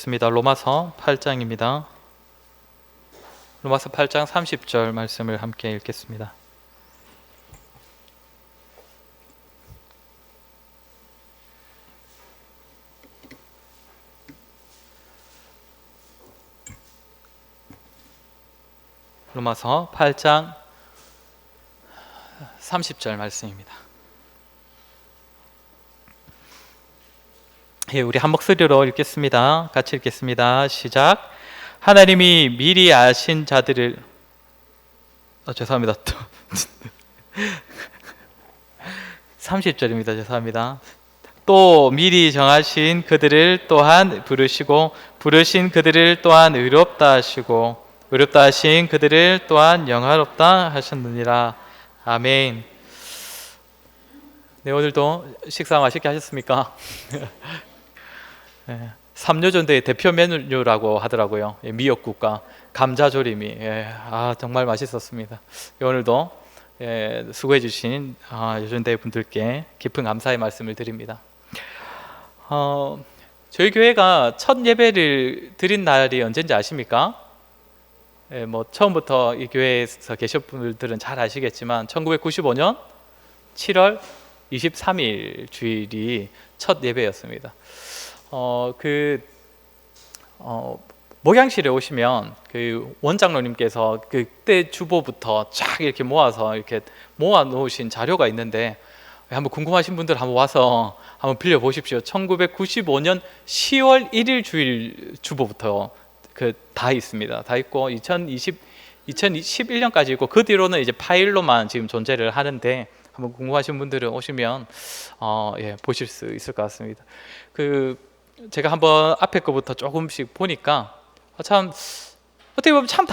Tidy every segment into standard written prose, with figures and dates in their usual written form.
읽겠습니다. 로마서 8장입니다. 로마서 8장 30절 말씀을 함께 읽겠습니다. 로마서 8장 30절 말씀입니다. 우리 한 목소리로 읽겠습니다. 같이 읽겠습니다. 시작. 하나님이 미리 아신 자들을 죄송합니다. 30절입니다. 죄송합니다. 또 미리 정하신 그들을 또한 부르시고 부르신 그들을 또한 의롭다 하시고 의롭다 하신 그들을 또한 영화롭다 하셨느니라. 아멘. 네, 오늘도 식사 맛있게 하셨습니까? 3뇨전대의 대표 메뉴라고 하더라고요. 미역국과 감자조림이 정말 맛있었습니다. 오늘도 수고해 주신 요전대 분들께 깊은 감사의 말씀을 드립니다. 저희 교회가 첫 예배를 드린 날이 언제인지 아십니까? 처음부터 이 교회에서 계신 분들은 잘 아시겠지만 1995년 7월 23일 주일이 첫 예배였습니다. 목양실에 오시면 그 원장로님께서 그때 주보부터 쫙 이렇게 모아서 이렇게 모아 놓으신 자료가 있는데 한번 궁금하신 분들 한번 와서 한번 빌려 보십시오. 1995년 10월 1일 주일 주보부터 다 있습니다. 다 있고 2011년까지 있고 그 뒤로는 이제 파일로만 지금 존재를 하는데 한번 궁금하신 분들은 오시면 보실 수 있을 것 같습니다. 제가 한번 앞에 거부터 조금씩 보니까 참 어떻게 보면 참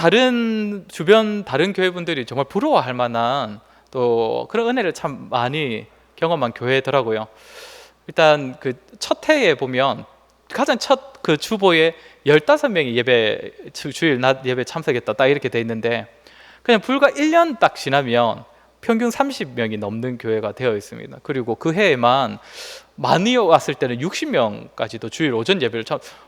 주변 다른 교회분들이 정말 부러워할 만한 또 그런 은혜를 참 많이 경험한 교회더라고요. 일단 첫 해에 보면 가장 첫 주보에 15명이 주일 낮 예배 참석했다 딱 이렇게 돼 있는데 그냥 불과 1년 딱 지나면 평균 30명이 넘는 교회가 되어 있습니다. 그리고 그 해에만 많이 왔을 때는 60명까지도 주일 오전 예배를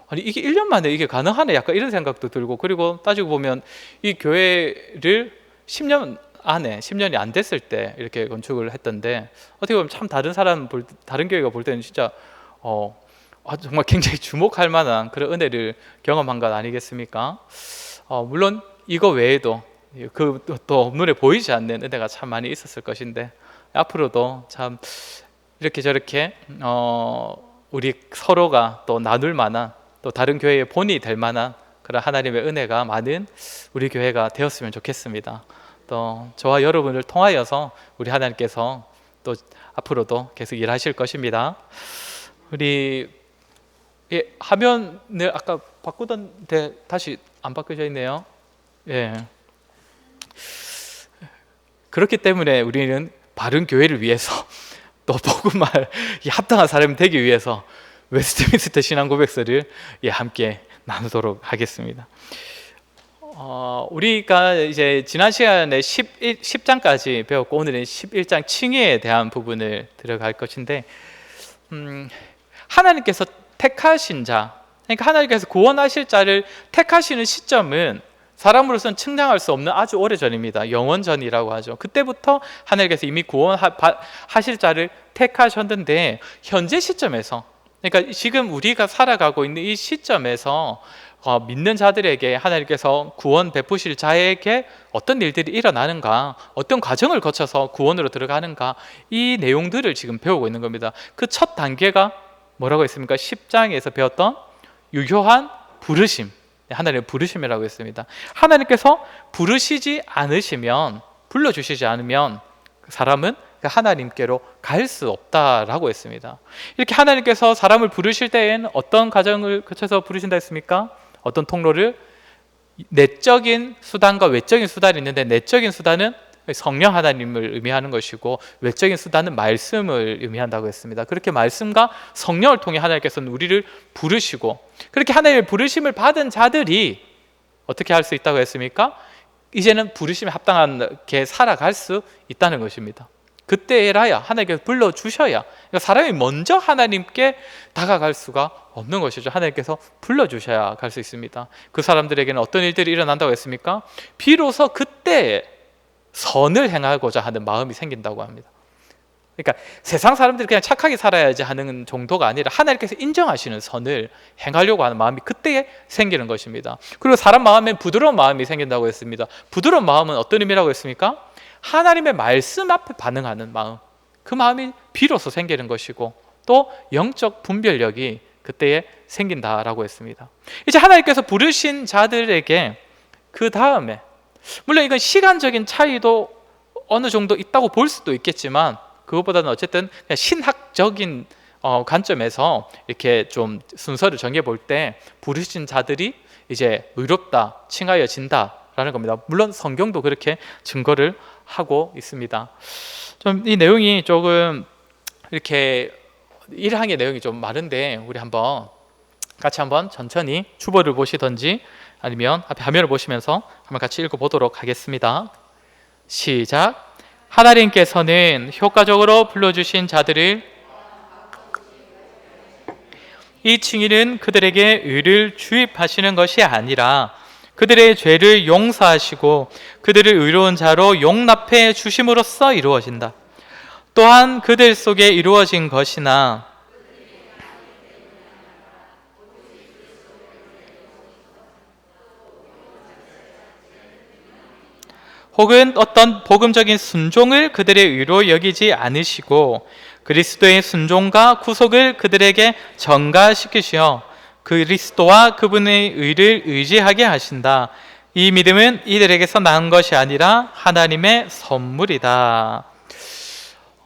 아니 이게 1년 만에 이게 가능하네 약간 이런 생각도 들고 그리고 따지고 보면 이 교회를 10년이 안 됐을 때 이렇게 건축을 했던데 어떻게 보면 참 다른 교회가 볼 때는 진짜 정말 굉장히 주목할 만한 그런 은혜를 경험한 것 아니겠습니까? 물론 이거 외에도 또 눈에 보이지 않는 은혜가 참 많이 있었을 것인데 앞으로도 참 이렇게 저렇게 우리 서로가 또 나눌 만한 또 다른 교회의 본이 될 만한 그런 하나님의 은혜가 많은 우리 교회가 되었으면 좋겠습니다. 또 저와 여러분을 통하여서 우리 하나님께서 또 앞으로도 계속 일하실 것입니다. 우리 화면을 아까 바꾸던데 다시 안 바뀌어져 있네요. 그렇기 때문에 우리는 바른 교회를 위해서 또 복음말 합당한 사람이 되기 위해서 웨스트민스터 신앙 고백서를 함께 나누도록 하겠습니다. 우리가 이제 지난 시간에 10장까지 배웠고 오늘은 11장 칭의에 대한 부분을 들어갈 것인데 하나님께서 택하신 자, 그러니까 하나님께서 구원하실 자를 택하시는 시점은 사람으로서는 측량할 수 없는 아주 오래전입니다. 영원전이라고 하죠. 그때부터 하나님께서 이미 구원하실 자를 택하셨는데 현재 시점에서, 그러니까 지금 우리가 살아가고 있는 이 시점에서 믿는 자들에게 하나님께서 구원 베푸실 자에게 어떤 일들이 일어나는가, 어떤 과정을 거쳐서 구원으로 들어가는가, 이 내용들을 지금 배우고 있는 겁니다. 그 첫 단계가 뭐라고 했습니까? 10장에서 배웠던 유효한 부르심, 하나님의 부르심이라고 했습니다. 하나님께서 불러주시지 않으면 사람은 하나님께로 갈 수 없다라고 했습니다. 이렇게 하나님께서 사람을 부르실 때에는 어떤 과정을 거쳐서 부르신다 했습니까? 어떤 통로를? 내적인 수단과 외적인 수단이 있는데 내적인 수단은 성령 하나님을 의미하는 것이고 외적인 수단은 말씀을 의미한다고 했습니다. 그렇게 말씀과 성령을 통해 하나님께서는 우리를 부르시고 그렇게 하나님의 부르심을 받은 자들이 어떻게 할 수 있다고 했습니까? 이제는 부르심에 합당하게 살아갈 수 있다는 것입니다. 그때라야 하나님께서 불러주셔야, 그러니까 사람이 먼저 하나님께 다가갈 수가 없는 것이죠. 하나님께서 불러주셔야 갈 수 있습니다. 그 사람들에게는 어떤 일들이 일어난다고 했습니까? 비로소 그때 선을 행하고자 하는 마음이 생긴다고 합니다. 그러니까 세상 사람들이 그냥 착하게 살아야지 하는 정도가 아니라 하나님께서 인정하시는 선을 행하려고 하는 마음이 그때에 생기는 것입니다. 그리고 사람 마음엔 부드러운 마음이 생긴다고 했습니다. 부드러운 마음은 어떤 의미라고 했습니까? 하나님의 말씀 앞에 반응하는 마음, 그 마음이 비로소 생기는 것이고, 또 영적 분별력이 그때에 생긴다라고 했습니다. 이제 하나님께서 부르신 자들에게 그 다음에, 물론 이건 시간적인 차이도 어느 정도 있다고 볼 수도 있겠지만, 그것보다는 어쨌든 그냥 신학적인 관점에서 이렇게 좀 순서를 정해 볼 때 부르신 자들이 이제 의롭다, 칭하여진다라는 겁니다. 물론 성경도 그렇게 증거를 하고 있습니다. 좀 이 내용이 조금 이렇게 1항의 내용이 좀 많은데, 우리 같이 한번 천천히 주보를 보시던지 아니면 앞에 화면을 보시면서 한번 같이 읽어보도록 하겠습니다. 시작. 하나님께서는 효과적으로 불러주신 자들을, 이 칭의는 그들에게 의를 주입하시는 것이 아니라 그들의 죄를 용서하시고 그들을 의로운 자로 용납해 주심으로써 이루어진다. 또한 그들 속에 이루어진 것이나 혹은 어떤 복음적인 순종을 그들의 의로 여기지 않으시고 그리스도의 순종과 구속을 그들에게 전가시키시어 그리스도와 그분의 의를 의지하게 하신다. 이 믿음은 이들에게서 난 것이 아니라 하나님의 선물이다.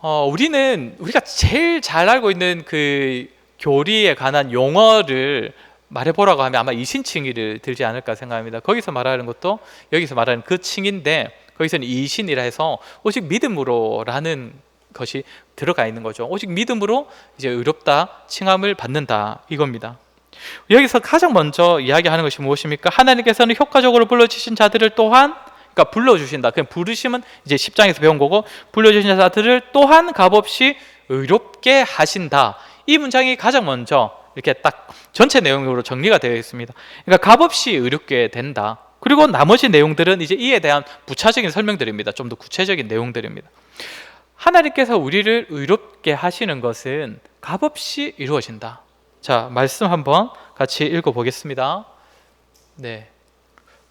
우리가 제일 잘 알고 있는 그 교리에 관한 용어를 말해보라고 하면 아마 이신칭의를 들지 않을까 생각합니다. 거기서 말하는 것도 여기서 말하는 그 칭인데, 거기서는 이신이라 해서 오직 믿음으로라는 것이 들어가 있는 거죠. 오직 믿음으로 이제 의롭다, 칭함을 받는다, 이겁니다. 여기서 가장 먼저 이야기하는 것이 무엇입니까? 하나님께서는 효과적으로 불러주신 자들을 또한, 그러니까 불러주신다, 그냥 부르심은 이제 10장에서 배운 거고, 불러주신 자들을 또한 값없이 의롭게 하신다. 이 문장이 가장 먼저 이렇게 딱 전체 내용으로 정리가 되어 있습니다. 그러니까 값없이 의롭게 된다. 그리고 나머지 내용들은 이제 이에 대한 부차적인 설명들입니다. 좀 더 구체적인 내용들입니다. 하나님께서 우리를 의롭게 하시는 것은 값없이 이루어진다. 자, 말씀 한번 같이 읽어보겠습니다. 네,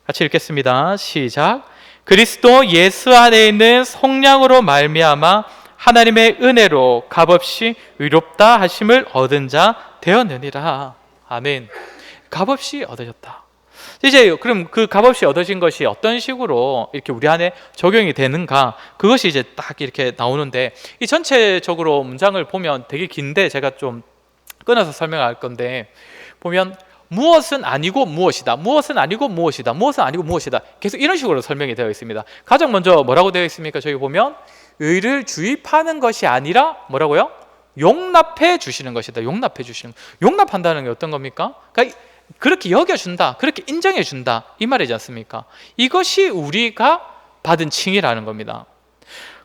같이 읽겠습니다. 시작. 그리스도 예수 안에 있는 속량으로 말미암아 하나님의 은혜로 값없이 의롭다 하심을 얻은 자 되었느니라. 아멘. 값없이 얻으셨다. 이제 그럼 그 값없이 얻어진 것이 어떤 식으로 이렇게 우리 안에 적용이 되는가, 그것이 이제 딱 이렇게 나오는데, 이 전체적으로 문장을 보면 되게 긴데 제가 좀 끊어서 설명할 건데, 보면 무엇은 아니고 무엇이다, 무엇은 아니고 무엇이다, 무엇은 아니고 무엇이다, 계속 이런 식으로 설명이 되어 있습니다. 가장 먼저 뭐라고 되어 있습니까? 저기 보면 의를 주입하는 것이 아니라 뭐라고요? 용납해 주시는 것이다. 용납해 주시는 것. 용납한다는 게 어떤 겁니까? 그러니까 그렇게 여겨준다, 그렇게 인정해준다, 이 말이지 않습니까? 이것이 우리가 받은 칭의라는 겁니다.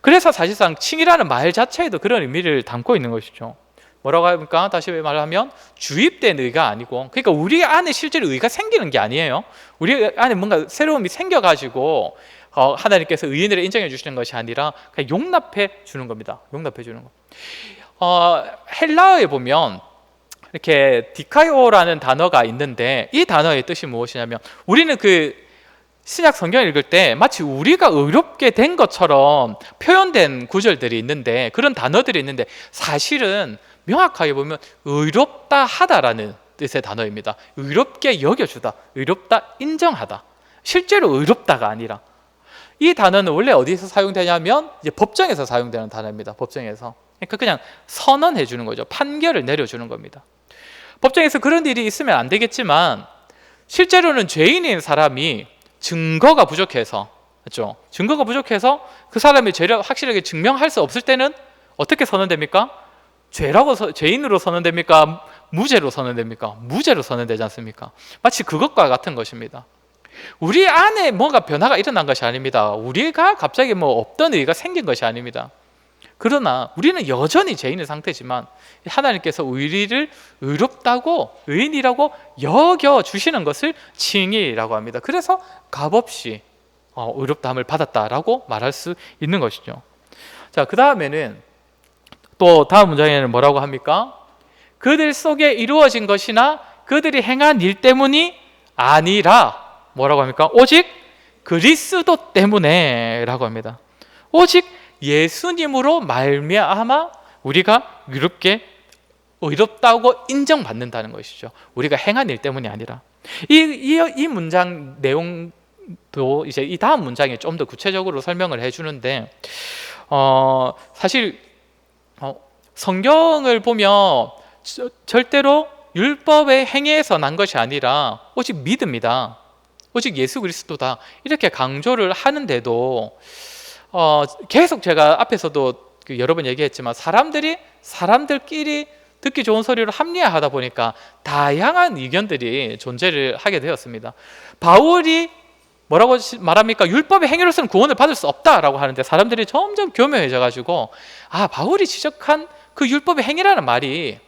그래서 사실상 칭의라는 말 자체에도 그런 의미를 담고 있는 것이죠. 뭐라고 합니까? 다시 말하면 주입된 의가 아니고, 그러니까 우리 안에 실제로 의가 생기는 게 아니에요. 우리 안에 뭔가 새로움이 생겨가지고 하나님께서 의인을 인정해 주시는 것이 아니라 그냥 용납해 주는 겁니다. 용납해 주는 거. 헬라어에 보면 이렇게 디카이오라는 단어가 있는데, 이 단어의 뜻이 무엇이냐면, 우리는 그 신약 성경을 읽을 때 마치 우리가 의롭게 된 것처럼 표현된 구절들이 있는데, 그런 단어들이 있는데, 사실은 명확하게 보면 의롭다 하다라는 뜻의 단어입니다. 의롭게 여겨주다, 의롭다 인정하다. 실제로 의롭다가 아니라, 이 단어는 원래 어디서 사용되냐면 이제 법정에서 사용되는 단어입니다. 법정에서. 그러니까 그냥 선언해 주는 거죠. 판결을 내려주는 겁니다. 법정에서 그런 일이 있으면 안 되겠지만, 실제로는 죄인인 사람이 증거가 부족해서, 그렇죠? 증거가 부족해서 그 사람의 죄를 확실하게 증명할 수 없을 때는 어떻게 선언됩니까? 죄인으로 선언됩니까? 무죄로 선언됩니까? 무죄로 선언되지 않습니까? 마치 그것과 같은 것입니다. 우리 안에 뭔가 변화가 일어난 것이 아닙니다. 우리가 갑자기 없던 의가 생긴 것이 아닙니다. 그러나 우리는 여전히 죄인의 상태지만 하나님께서 우리를 의롭다고, 의인이라고 여겨주시는 것을 칭의라고 합니다. 그래서 값없이 의롭다함을 받았다라고 말할 수 있는 것이죠. 자, 그 다음에는 또 다음 문장에는 뭐라고 합니까? 그들 속에 이루어진 것이나 그들이 행한 일 때문이 아니라 뭐라고 합니까? 오직 그리스도 때문에 라고 합니다. 오직 예수님으로 말미암아 우리가 의롭다고 인정받는다는 것이죠. 우리가 행한 일 때문이 아니라. 이 문장 내용도 이제 이 다음 문장에 좀 더 구체적으로 설명을 해주는데, 사실 성경을 보면 절대로 율법의 행위에서 난 것이 아니라 오직 믿음이다, 오직 예수 그리스도다, 이렇게 강조를 하는데도 계속 제가 앞에서도 여러 번 얘기했지만 사람들끼리 듣기 좋은 소리로 합리화하다 보니까 다양한 의견들이 존재를 하게 되었습니다. 바울이 뭐라고 말합니까? 율법의 행위로서는 구원을 받을 수 없다라고 하는데 사람들이 점점 교묘해져 가지고 바울이 지적한 그 율법의 행위라는 말이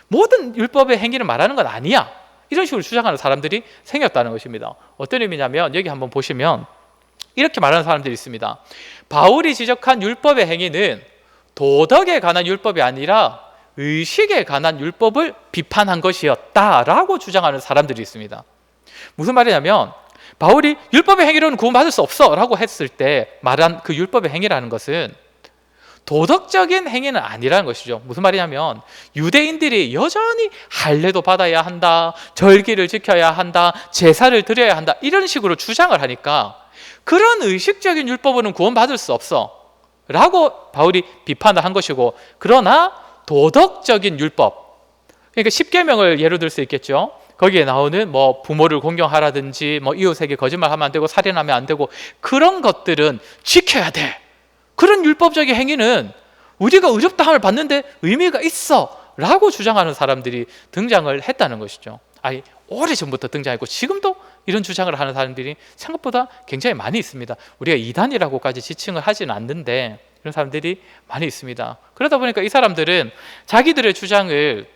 모든 율법의 행위를 말하는 건 아니야, 이런 식으로 주장하는 사람들이 생겼다는 것입니다. 어떤 의미냐면 여기 한번 보시면 이렇게 말하는 사람들이 있습니다. 바울이 지적한 율법의 행위는 도덕에 관한 율법이 아니라 의식에 관한 율법을 비판한 것이었다라고 주장하는 사람들이 있습니다. 무슨 말이냐면 바울이 율법의 행위로는 구원받을 수 없어 라고 했을 때 말한 그 율법의 행위라는 것은 도덕적인 행위는 아니라는 것이죠. 무슨 말이냐면 유대인들이 여전히 할례도 받아야 한다, 절기를 지켜야 한다, 제사를 드려야 한다, 이런 식으로 주장을 하니까 그런 의식적인 율법으로는 구원받을 수 없어 라고 바울이 비판을 한 것이고, 그러나 도덕적인 율법, 그러니까 십계명을 예로 들 수 있겠죠. 거기에 나오는 뭐 부모를 공경하라든지 뭐 이웃에게 거짓말하면 안 되고 살인하면 안 되고, 그런 것들은 지켜야 돼. 그런 율법적인 행위는 우리가 의롭다함을 받는데 의미가 있어 라고 주장하는 사람들이 등장을 했다는 것이죠. 오래전부터 등장했고 지금도 이런 주장을 하는 사람들이 생각보다 굉장히 많이 있습니다. 우리가 이단이라고까지 지칭을 하지는 않는데 그런 사람들이 많이 있습니다. 그러다 보니까 이 사람들은 자기들의 주장을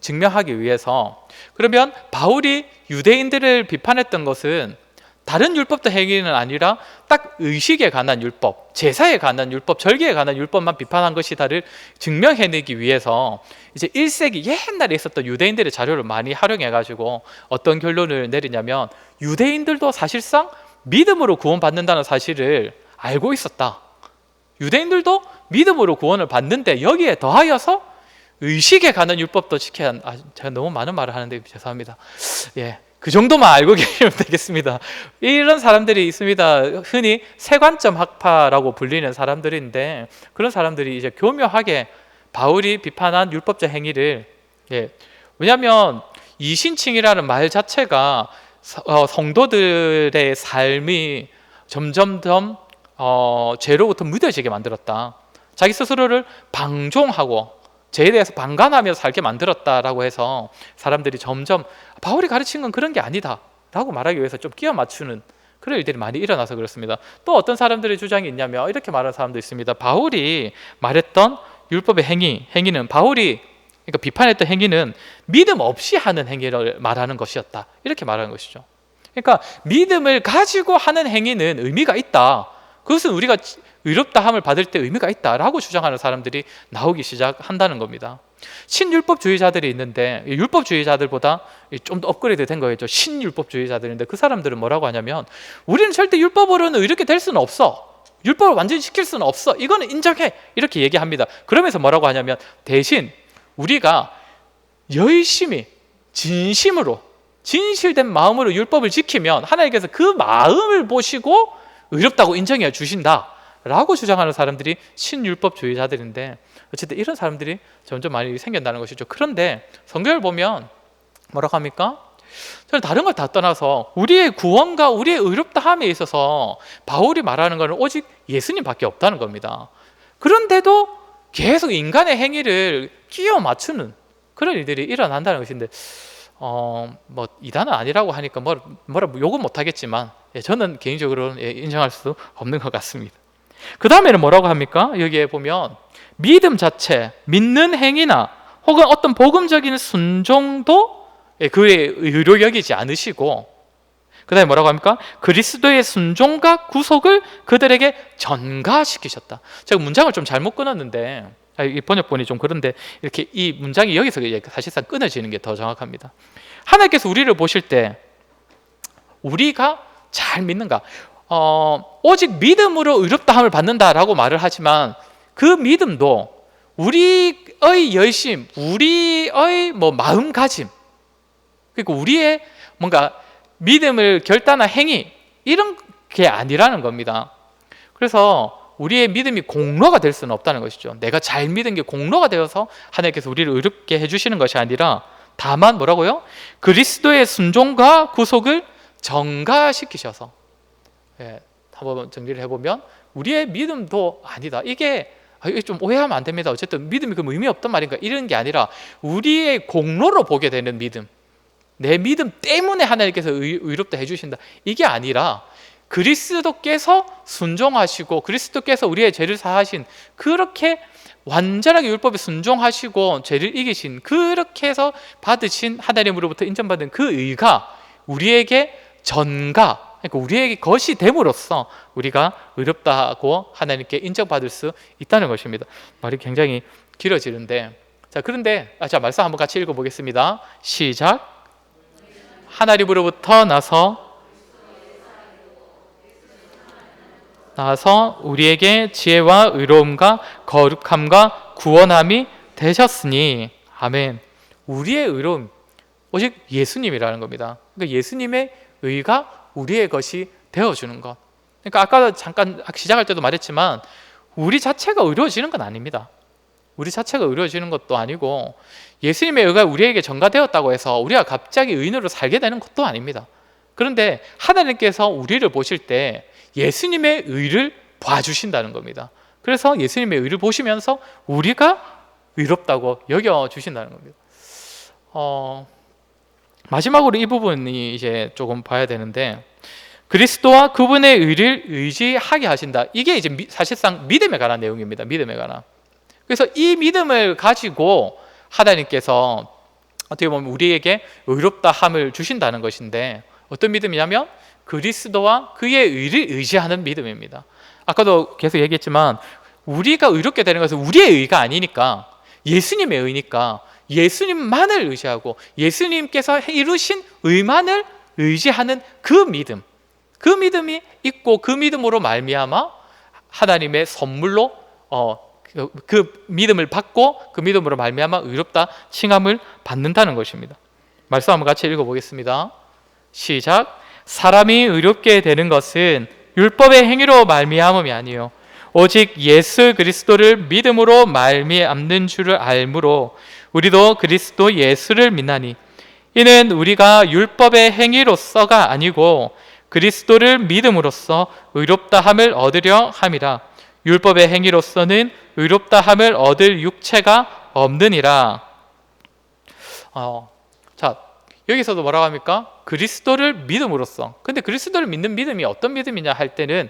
증명하기 위해서, 그러면 바울이 유대인들을 비판했던 것은 다른 율법도 행위는 아니라 딱 의식에 관한 율법, 제사에 관한 율법, 절기에 관한 율법만 비판한 것이다를 증명해내기 위해서 이제 1세기 옛날에 있었던 유대인들의 자료를 많이 활용해가지고 어떤 결론을 내리냐면 유대인들도 사실상 믿음으로 구원받는다는 사실을 알고 있었다. 유대인들도 믿음으로 구원을 받는데 여기에 더하여서 의식에 관한 율법도 지켜야 한다. 제가 너무 많은 말을 하는데 죄송합니다. 그 정도만 알고 계시면 되겠습니다. 이런 사람들이 있습니다. 흔히 세관점 학파라고 불리는 사람들인데 그런 사람들이 이제 교묘하게 바울이 비판한 율법적 행위를, 왜냐하면 이신칭이라는 말 자체가 성도들의 삶이 점점점 죄로부터 무뎌지게 만들었다. 자기 스스로를 방종하고 죄에 대해서 방관하며 살게 만들었다라고 해서 사람들이 점점 바울이 가르친 건 그런 게 아니다 라고 말하기 위해서 좀 끼워 맞추는 그런 일들이 많이 일어나서 그렇습니다. 또 어떤 사람들의 주장이 있냐면 이렇게 말하는 사람도 있습니다. 바울이 말했던 율법의 행위는 바울이 그러니까 비판했던 행위는 믿음 없이 하는 행위를 말하는 것이었다, 이렇게 말하는 것이죠. 그러니까 믿음을 가지고 하는 행위는 의미가 있다, 그것은 우리가 의롭다함을 받을 때 의미가 있다라고 주장하는 사람들이 나오기 시작한다는 겁니다. 신율법주의자들이 있는데 율법주의자들보다 좀 더 업그레이드 된 거겠죠. 신율법주의자들인데 그 사람들은 뭐라고 하냐면 우리는 절대 율법으로는 이렇게 될 수는 없어, 율법을 완전히 지킬 수는 없어, 이거는 인정해, 이렇게 얘기합니다. 그러면서 뭐라고 하냐면 대신 우리가 열심히 진심으로 진실된 마음으로 율법을 지키면 하나님께서 그 마음을 보시고 의롭다고 인정해 주신다 라고 주장하는 사람들이 신율법주의자들인데, 어쨌든 이런 사람들이 점점 많이 생긴다는 것이죠. 그런데 성경을 보면 뭐라고 합니까? 저는 다른 걸 다 떠나서 우리의 구원과 우리의 의롭다함에 있어서 바울이 말하는 것은 오직 예수님밖에 없다는 겁니다. 그런데도 계속 인간의 행위를 끼워 맞추는 그런 일들이 일어난다는 것인데, 뭐 이단은 아니라고 하니까 뭐라 욕은 못하겠지만 저는 개인적으로 인정할 수 없는 것 같습니다. 그 다음에는 뭐라고 합니까? 여기에 보면 믿음 자체, 믿는 행위나 혹은 어떤 복음적인 순종도 그의 의로 여기지 않으시고, 그 다음에 뭐라고 합니까? 그리스도의 순종과 구속을 그들에게 전가시키셨다. 제가 문장을 좀 잘못 끊었는데, 이 번역본이 좀 그런데 이렇게 이 문장이 여기서 사실상 끊어지는 게 더 정확합니다. 하나님께서 우리를 보실 때 우리가 잘 믿는가? 오직 믿음으로 의롭다함을 받는다라고 말을 하지만 그 믿음도 우리의 열심, 우리의 마음가짐, 그리고 우리의 뭔가 믿음을 결단한 행위, 이런 게 아니라는 겁니다. 그래서 우리의 믿음이 공로가 될 수는 없다는 것이죠. 내가 잘 믿은 게 공로가 되어서 하나님께서 우리를 의롭게 해주시는 것이 아니라 다만 뭐라고요? 그리스도의 순종과 구속을 전가시키셔서, 한번 정리를 해보면 우리의 믿음도 아니다. 이게 좀 오해하면 안 됩니다. 어쨌든 믿음이 그럼 의미 없단 말인가, 이런 게 아니라 우리의 공로로 보게 되는 믿음, 내 믿음 때문에 하나님께서 의롭다 해주신다, 이게 아니라 그리스도께서 순종하시고 그리스도께서 우리의 죄를 사하신, 그렇게 완전하게 율법에 순종하시고 죄를 이기신, 그렇게 해서 받으신, 하나님으로부터 인정받은 그 의가 우리에게 전가, 그러니까 우리에게 것이 됨으로써 우리가 의롭다고 하나님께 인정받을 수 있다는 것입니다. 말이 굉장히 길어지는데, 자, 그런데 말씀 한번 같이 읽어보겠습니다. 시작. 하나님으로부터 나서 우리에게 지혜와 의로움과 거룩함과 구원함이 되셨으니. 아멘. 우리의 의로움, 오직 예수님이라는 겁니다. 그러니까 예수님의 의가 우리의 것이 되어주는 것. 그러니까 아까 잠깐 시작할 때도 말했지만 우리 자체가 의로워지는 건 아닙니다. 우리 자체가 의로워지는 것도 아니고 예수님의 의가 우리에게 전가되었다고 해서 우리가 갑자기 의인으로 살게 되는 것도 아닙니다. 그런데 하나님께서 우리를 보실 때 예수님의 의를 봐주신다는 겁니다. 그래서 예수님의 의를 보시면서 우리가 의롭다고 여겨주신다는 겁니다. 마지막으로 이 부분이 이제 조금 봐야 되는데, 그리스도와 그분의 의를 의지하게 하신다. 이게 이제 사실상 믿음에 관한 내용입니다. 믿음에 관한. 그래서 이 믿음을 가지고 하나님께서 어떻게 보면 우리에게 의롭다함을 주신다는 것인데, 어떤 믿음이냐면 그리스도와 그의 의를 의지하는 믿음입니다. 아까도 계속 얘기했지만 우리가 의롭게 되는 것은 우리의 의가 아니니까, 예수님의 의니까 예수님만을 의지하고 예수님께서 이루신 의만을 의지하는 그 믿음, 그 믿음이 있고 그 믿음으로 말미암아 하나님의 선물로 그 믿음을 받고 그 믿음으로 말미암아 의롭다 칭함을 받는다는 것입니다. 말씀 한번 같이 읽어보겠습니다. 시작. 사람이 의롭게 되는 것은 율법의 행위로 말미암음이 아니요 오직 예수 그리스도를 믿음으로 말미암는 줄을 알므로 우리도 그리스도 예수를 믿나니, 이는 우리가 율법의 행위로서가 아니고 그리스도를 믿음으로써 의롭다함을 얻으려 함이라. 율법의 행위로서는 의롭다함을 얻을 육체가 없느니라. 자, 여기서도 뭐라고 합니까? 그리스도를 믿음으로써. 근데 그리스도를 믿는 믿음이 어떤 믿음이냐 할 때는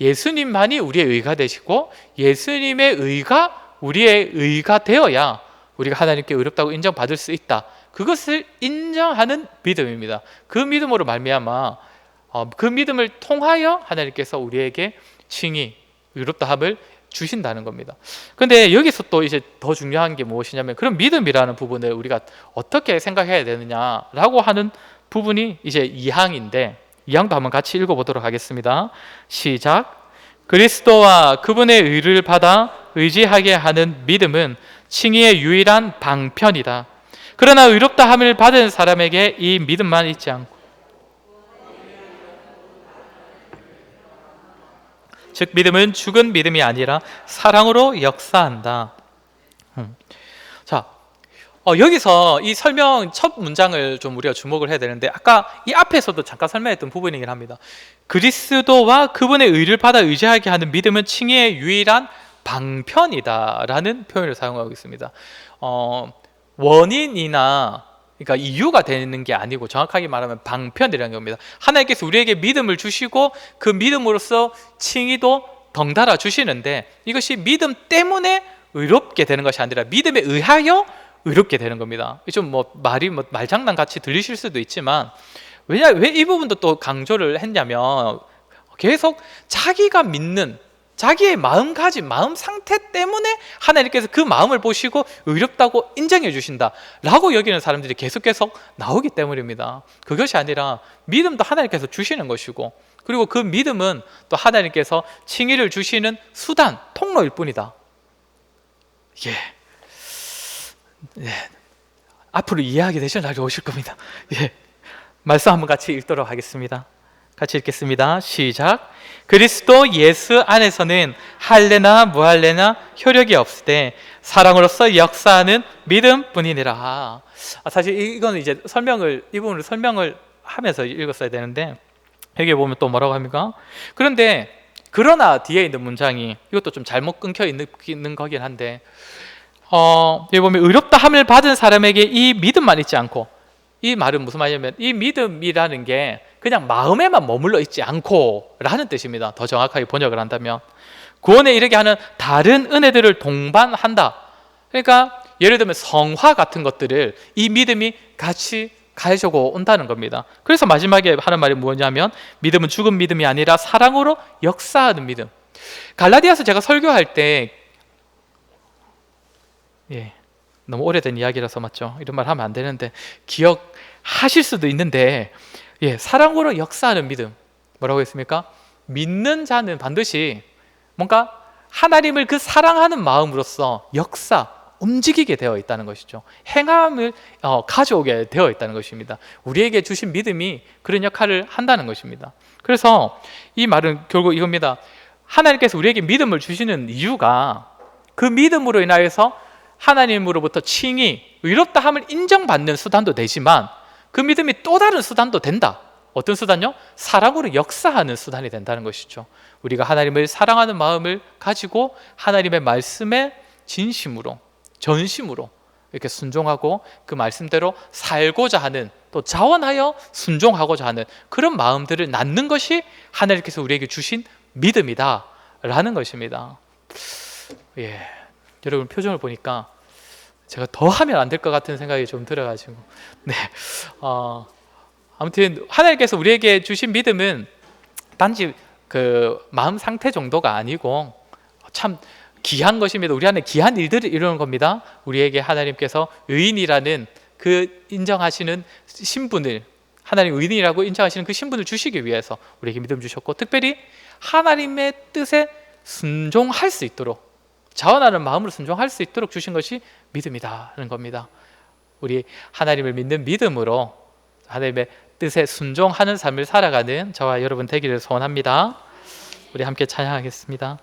예수님만이 우리의 의가 되시고 예수님의 의가 우리의 의가 되어야 우리가 하나님께 의롭다고 인정받을 수 있다. 그것을 인정하는 믿음입니다. 그 믿음으로 말미암아 그 믿음을 통하여 하나님께서 우리에게 칭의, 의롭다함을 주신다는 겁니다. 근데 여기서 또 이제 더 중요한 게 무엇이냐면, 그런 믿음이라는 부분을 우리가 어떻게 생각해야 되느냐라고 하는 부분이 이제 2항인데, 2항도 한번 같이 읽어보도록 하겠습니다. 시작. 그리스도와 그분의 의를 받아 의지하게 하는 믿음은 칭의의 유일한 방편이다. 그러나 의롭다함을 받은 사람에게 이 믿음만 있지 않고, 즉 믿음은 죽은 믿음이 아니라 사랑으로 역사한다. 자, 여기서 이 설명 첫 문장을 좀 우리가 주목을 해야 되는데, 아까 이 앞에서도 잠깐 설명했던 부분이긴 합니다. 그리스도와 그분의 의를 받아 의지하게 하는 믿음은 칭의의 유일한 방편이다라는 표현을 사용하고 있습니다. 원인이나 그러니까 이유가 되는 게 아니고 정확하게 말하면 방편이라는 겁니다. 하나님께서 우리에게 믿음을 주시고 그 믿음으로써 칭의도 덩달아 주시는데 이것이 믿음 때문에 의롭게 되는 것이 아니라 믿음에 의하여 의롭게 되는 겁니다. 좀 뭐 말이 뭐 말장난 같이 들리실 수도 있지만 왜 이 부분도 또 강조를 했냐면 계속 자기가 믿는 자기의 마음가짐, 마음 상태 때문에 하나님께서 그 마음을 보시고 의롭다고 인정해 주신다라고 여기는 사람들이 계속 나오기 때문입니다. 그것이 아니라 믿음도 하나님께서 주시는 것이고, 그리고 그 믿음은 또 하나님께서 칭의를 주시는 수단, 통로일 뿐이다. 예. 예. 앞으로 이해하게 되시는 날이 오실 겁니다. 예. 말씀 한번 같이 읽도록 하겠습니다. 같이 읽겠습니다. 시작. 그리스도 예수 안에서는 할례나 무할례나 효력이 없으되 사랑으로서 역사하는 믿음뿐이니라. 사실 이거는 이제 이 부분을 설명을 하면서 읽었어야 되는데 여기 보면 또 뭐라고 합니까? 그러나 뒤에 있는 문장이 이것도 좀 잘못 끊겨 있는 거긴 한데 여기 보면 의롭다 함을 받은 사람에게 이 믿음만 있지 않고, 이 말은 무슨 말이냐면 이 믿음이라는 게 그냥 마음에만 머물러 있지 않고 라는 뜻입니다. 더 정확하게 번역을 한다면 구원에 이르게 하는 다른 은혜들을 동반한다. 그러니까 예를 들면 성화 같은 것들을 이 믿음이 같이 가지고 온다는 겁니다. 그래서 마지막에 하는 말이 뭐냐면 믿음은 죽은 믿음이 아니라 사랑으로 역사하는 믿음. 갈라디아서 제가 설교할 때 너무 오래된 이야기라서 맞죠? 이런 말 하면 안 되는데 기억하실 수도 있는데 사랑으로 역사하는 믿음, 뭐라고 했습니까? 믿는 자는 반드시 뭔가 하나님을 그 사랑하는 마음으로써 움직이게 되어 있다는 것이죠. 행함을 가져오게 되어 있다는 것입니다. 우리에게 주신 믿음이 그런 역할을 한다는 것입니다. 그래서 이 말은 결국 이겁니다. 하나님께서 우리에게 믿음을 주시는 이유가 그 믿음으로 인하여서 하나님으로부터 칭의, 의롭다 함을 인정받는 수단도 되지만 그 믿음이 또 다른 수단도 된다. 어떤 수단요? 사랑으로 역사하는 수단이 된다는 것이죠. 우리가 하나님을 사랑하는 마음을 가지고 하나님의 말씀에 진심으로, 전심으로 이렇게 순종하고 그 말씀대로 살고자 하는, 또 자원하여 순종하고자 하는 그런 마음들을 낳는 것이 하나님께서 우리에게 주신 믿음이다 라는 것입니다. 여러분 표정을 보니까 제가 더 하면 안 될 것 같은 생각이 좀 들어가지고 아무튼 하나님께서 우리에게 주신 믿음은 단지 그 마음 상태 정도가 아니고 참 귀한 것입니다. 우리 안에 귀한 일들을 이루는 겁니다. 우리에게 하나님께서 의인이라는 그 인정하시는 신분을, 하나님 의인이라고 인정하시는 그 신분을 주시기 위해서 우리에게 믿음 주셨고, 특별히 하나님의 뜻에 순종할 수 있도록, 자원하는 마음으로 순종할 수 있도록 주신 것이 믿음이다는 겁니다. 우리 하나님을 믿는 믿음으로 하나님의 뜻에 순종하는 삶을 살아가는 저와 여러분 되기를 소원합니다. 우리 함께 찬양하겠습니다.